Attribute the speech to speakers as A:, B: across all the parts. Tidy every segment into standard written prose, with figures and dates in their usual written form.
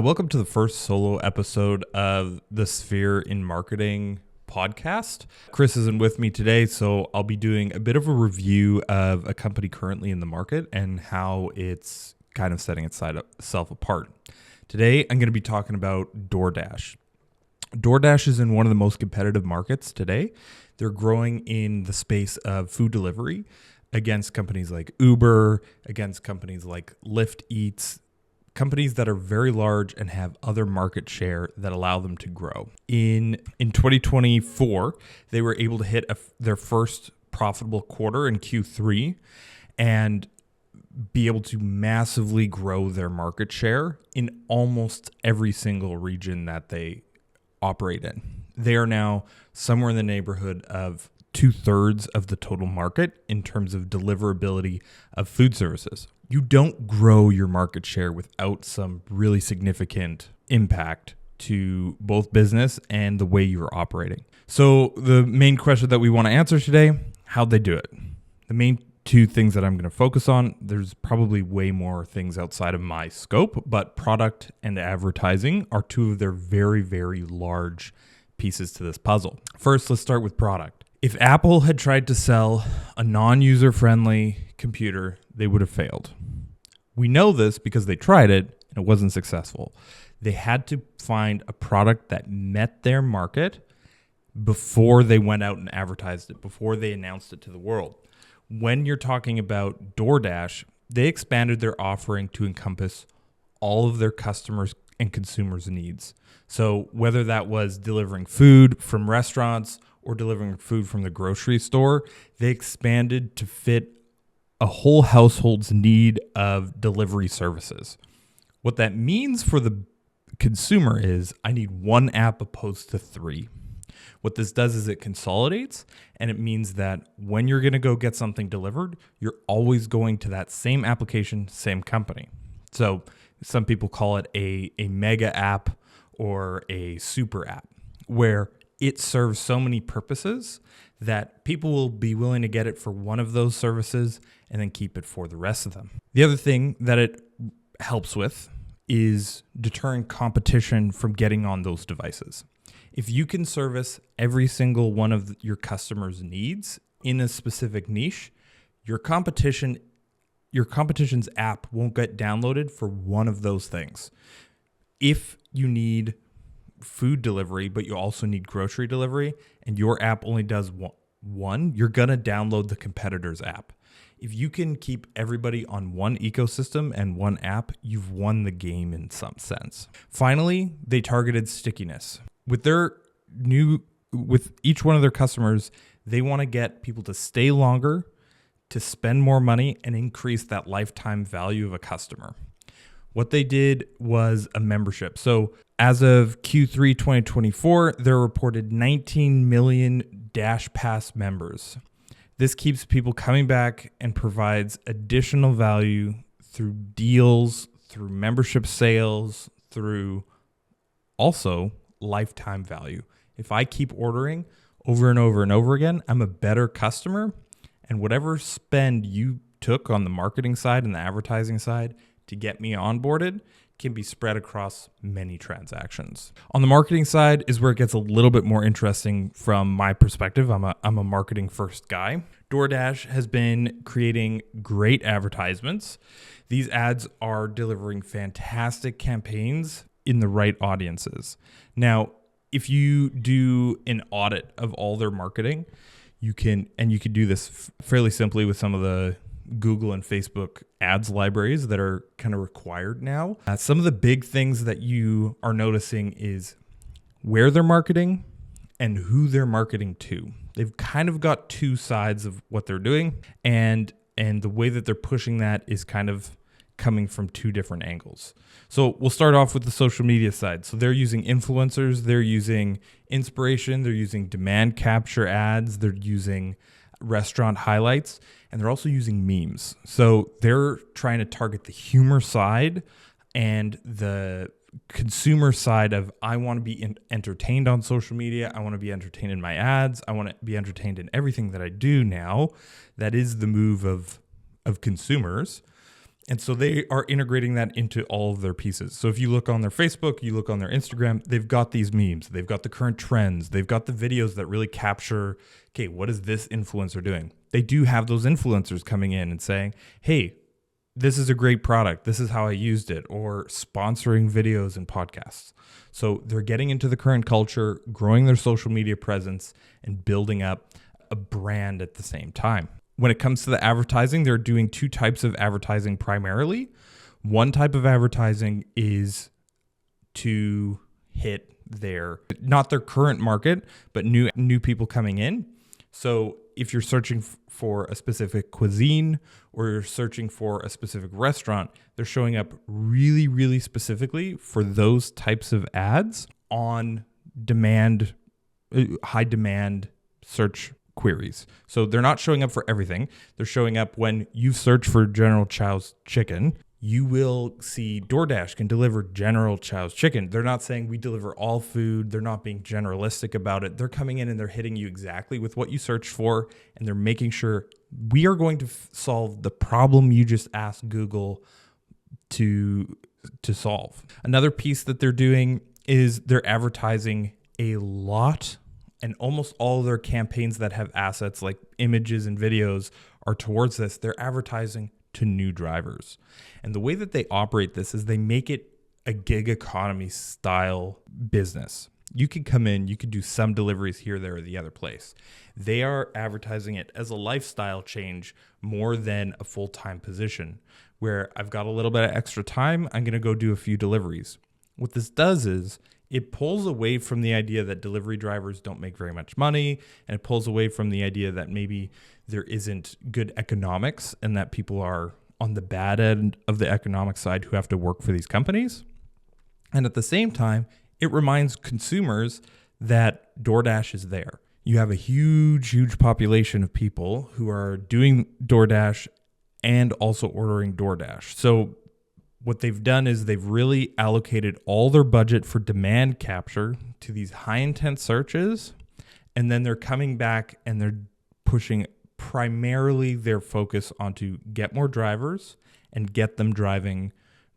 A: Welcome to the first solo episode of the Sphere in Marketing podcast. Chris isn't with me today, so I'll be doing a bit of a review of a company currently in the market and how it's kind of setting itself apart. Today, I'm going to be talking about DoorDash. DoorDash is in one of the most competitive markets today. They're growing in the space of food delivery against companies like Uber, against companies like Lyft Eats, companies that are very large and have other market share that allow them to grow. In 2024, they were able to hit their first profitable quarter in Q3 and be able to massively grow their market share in almost every single region that they operate in. They are now somewhere in the neighborhood of 2/3 of the total market in terms of deliverability of food services. You don't grow your market share without some really significant impact to both business and the way you're operating. So the main question that we want to answer today, how'd they do it? The main two things that I'm going to focus on, there's probably way more things outside of my scope, but product and advertising are two of their very, very large pieces to this puzzle. First, let's start with product. If Apple had tried to sell a non-user-friendly computer, they would have failed. We know this because they tried it and it wasn't successful. They had to find a product that met their market before they went out and advertised it, before they announced it to the world. When you're talking about DoorDash, they expanded their offering to encompass all of their customers and consumers' needs. So whether that was delivering food from restaurants or delivering food from the grocery store, they expanded to fit a whole household's need of delivery services. What that means for the consumer is I need one app opposed to three. What this does is it consolidates, and it means that when you're going to go get something delivered, you're always going to that same application, same company. So some people call it a mega app or a super app, where it serves so many purposes that people will be willing to get it for one of those services and then keep it for the rest of them. The other thing that it helps with is deterring competition from getting on those devices. If you can service every single one of your customers' needs in a specific niche, your competition's app won't get downloaded for one of those things. If you need food delivery, but you also need grocery delivery, and your app only does one, you're going to download the competitor's app. If you can keep everybody on one ecosystem and one app, you've won the game in some sense. Finally, they targeted stickiness. With each one of their customers, they want to get people to stay longer, to spend more money, and increase that lifetime value of a customer. What they did was a membership. So as of Q3 2024, there were reported 19 million Dash Pass members. This keeps people coming back and provides additional value through deals, through membership sales, through also lifetime value. If I keep ordering over and over and over again, I'm a better customer, and whatever spend you took on the marketing side and the advertising side to get me onboarded can be spread across many transactions. On the marketing side is where it gets a little bit more interesting from my perspective. I'm a marketing first guy. DoorDash has been creating great advertisements. These ads are delivering fantastic campaigns in the right audiences. Now, if you do an audit of all their marketing, you can do this fairly simply with some of the Google and Facebook ads libraries that are kind of required now. Some of the big things that you are noticing is where they're marketing and who they're marketing to. They've kind of got two sides of what they're doing, and the way that they're pushing that is kind of coming from two different angles. So we'll start off with the social media side. So they're using influencers, they're using inspiration, they're using demand capture ads, they're using restaurant highlights, and they're also using memes. So they're trying to target the humor side and the consumer side of I want to be entertained on social media. I want to be entertained in my ads. I want to be entertained in everything that I do now. That is the move of consumers. And so they are integrating that into all of their pieces. So if you look on their Facebook, you look on their Instagram, they've got these memes, they've got the current trends, they've got the videos that really capture, okay, what is this influencer doing? They do have those influencers coming in and saying, hey, this is a great product, this is how I used it, or sponsoring videos and podcasts. So they're getting into the current culture, growing their social media presence, and building up a brand at the same time. When it comes to the advertising, they're doing two types of advertising primarily. One type of advertising is to hit not their current market, but new people coming in. So if you're searching for a specific cuisine or you're searching for a specific restaurant, they're showing up really, really specifically for those types of ads on demand, high demand search queries. So they're not showing up for everything. They're showing up when you search for General Chow's chicken, you will see DoorDash can deliver General Chow's chicken. They're not saying we deliver all food. They're not being generalistic about it. They're coming in and they're hitting you exactly with what you searched for, and they're making sure we are going to solve the problem you just asked Google to solve. Another piece that they're doing is they're advertising a lot, and almost all of their campaigns that have assets like images and videos are towards this. They're advertising to new drivers. And the way that they operate this is they make it a gig economy style business. You could come in, you could do some deliveries here, there, or the other place. They are advertising it as a lifestyle change more than a full-time position where I've got a little bit of extra time, I'm going to go do a few deliveries. What this does is it pulls away from the idea that delivery drivers don't make very much money, and it pulls away from the idea that maybe there isn't good economics and that people are on the bad end of the economic side who have to work for these companies. And at the same time, it reminds consumers that DoorDash is there. You have a huge population of people who are doing DoorDash and also ordering DoorDash. So what they've done is they've really allocated all their budget for demand capture to these high intent searches. And then they're coming back and they're pushing primarily their focus onto get more drivers and get them driving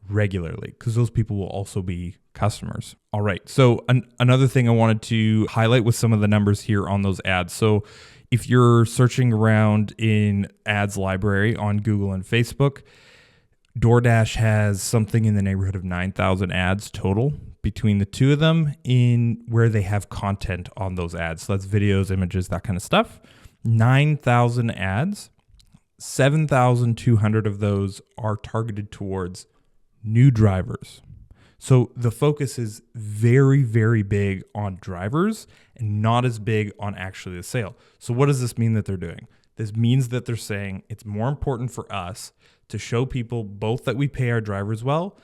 A: regularly, because those people will also be customers. All right. So another thing I wanted to highlight with some of the numbers here on those ads. So if you're searching around in ads library on Google and Facebook, DoorDash has something in the neighborhood of 9,000 ads total between the two of them in where they have content on those ads. So that's videos, images, that kind of stuff. 9,000 ads, 7,200 of those are targeted towards new drivers. So the focus is very, very big on drivers and not as big on actually the sale. So what does this mean that they're doing? This means that they're saying it's more important for us to show people both that we pay our drivers well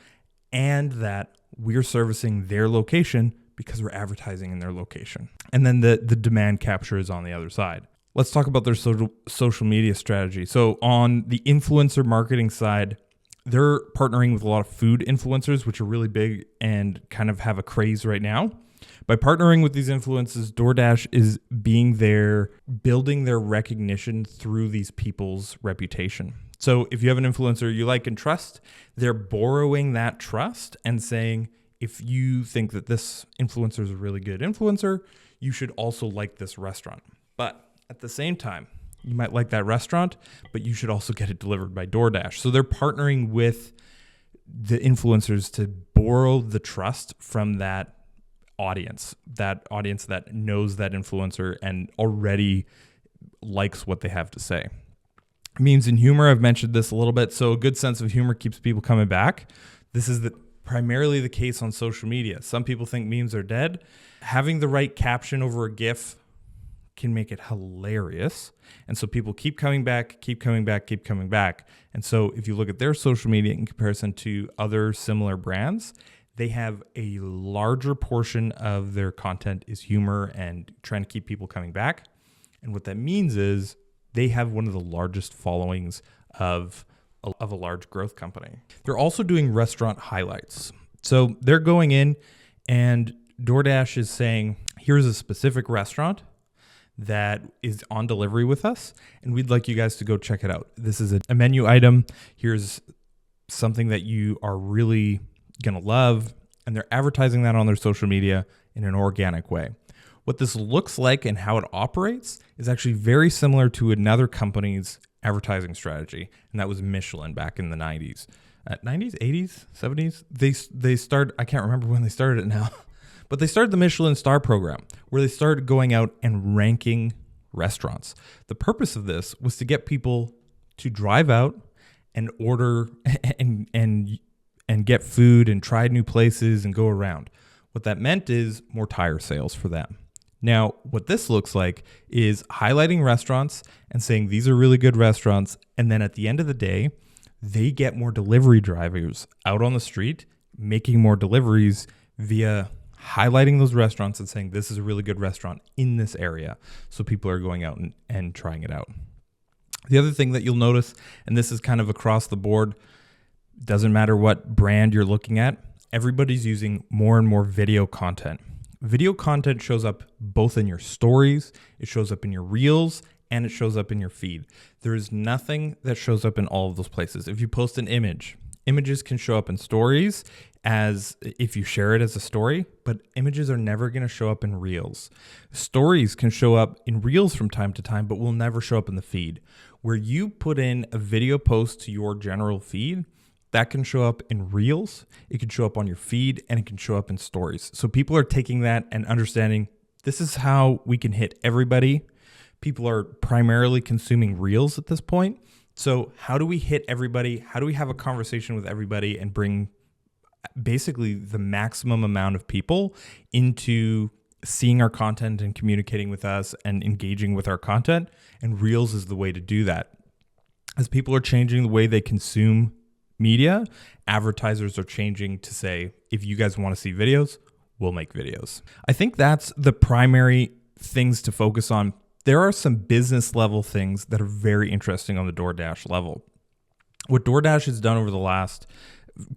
A: and that we're servicing their location because we're advertising in their location. And then the demand capture is on the other side. Let's talk about their social media strategy. So on the influencer marketing side, they're partnering with a lot of food influencers, which are really big and kind of have a craze right now. By partnering with these influencers, DoorDash is being there, building their recognition through these people's reputation. So if you have an influencer you like and trust, they're borrowing that trust and saying, if you think that this influencer is a really good influencer, you should also like this restaurant. But at the same time, you might like that restaurant, but you should also get it delivered by DoorDash. So they're partnering with the influencers to borrow the trust from that audience that knows that influencer and already likes what they have to say. Memes and humor, I've mentioned this a little bit. So a good sense of humor keeps people coming back. This is primarily the case on social media. Some people think memes are dead. Having the right caption over a GIF can make it hilarious. And so people keep coming back. And so if you look at their social media in comparison to other similar brands, they have a larger portion of their content is humor and trying to keep people coming back. And what that means is they have one of the largest followings of a large growth company. They're also doing restaurant highlights. So they're going in and DoorDash is saying, here's a specific restaurant that is on delivery with us, and we'd like you guys to go check it out. This is a menu item. Here's something that you are really going to love, and they're advertising that on their social media in an organic way. What this looks like and how it operates is actually very similar to another company's advertising strategy, and that was Michelin back in the 90s. 90s, 80s, 70s? They started, I can't remember when they started it now, but they started the Michelin Star program where they started going out and ranking restaurants. The purpose of this was to get people to drive out and order and get food and try new places and go around. What that meant is more tire sales for them. Now, what this looks like is highlighting restaurants and saying these are really good restaurants. And then at the end of the day, they get more delivery drivers out on the street, making more deliveries via highlighting those restaurants and saying this is a really good restaurant in this area. So people are going out and trying it out. The other thing that you'll notice, and this is kind of across the board, doesn't matter what brand you're looking at, everybody's using more and more video content. Video content shows up both in your stories, it shows up in your reels, and it shows up in your feed. There is nothing that shows up in all of those places. If you post an image, images can show up in stories as if you share it as a story, but images are never going to show up in reels. Stories can show up in reels from time to time, but will never show up in the feed. Where you put in a video post to your general feed, that can show up in reels, it can show up on your feed, and it can show up in stories. So people are taking that and understanding this is how we can hit everybody. People are primarily consuming reels at this point. So how do we hit everybody? How do we have a conversation with everybody and bring basically the maximum amount of people into seeing our content and communicating with us and engaging with our content? And reels is the way to do that. As people are changing the way they consume media, advertisers are changing to say, if you guys want to see videos, we'll make videos. I think that's the primary things to focus on. There are some business level things that are very interesting on the DoorDash level. What DoorDash has done over the last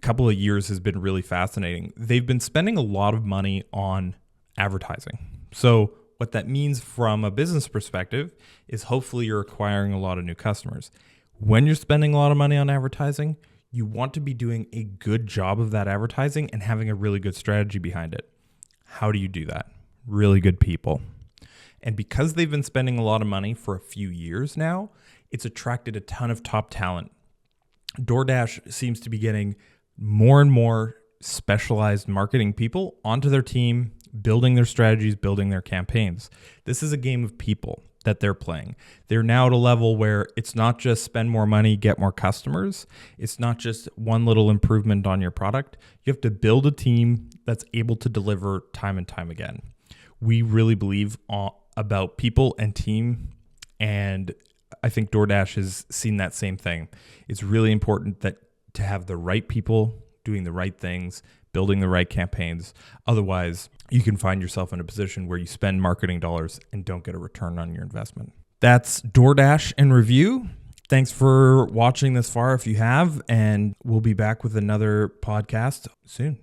A: couple of years has been really fascinating. They've been spending a lot of money on advertising. So what that means from a business perspective is hopefully you're acquiring a lot of new customers. When you're spending a lot of money on advertising, you want to be doing a good job of that advertising and having a really good strategy behind it. How do you do that? Really good people. And because they've been spending a lot of money for a few years now, it's attracted a ton of top talent. DoorDash seems to be getting more and more specialized marketing people onto their team, building their strategies, building their campaigns. This is a game of people that they're playing. They're now at a level where it's not just spend more money, get more customers. It's not just one little improvement on your product. You have to build a team that's able to deliver time and time again. We really believe about people and team, and I think DoorDash has seen that same thing. It's really important that to have the right people doing the right things, building the right campaigns. Otherwise, you can find yourself in a position where you spend marketing dollars and don't get a return on your investment. That's DoorDash in review. Thanks for watching this far if you have, and we'll be back with another podcast soon.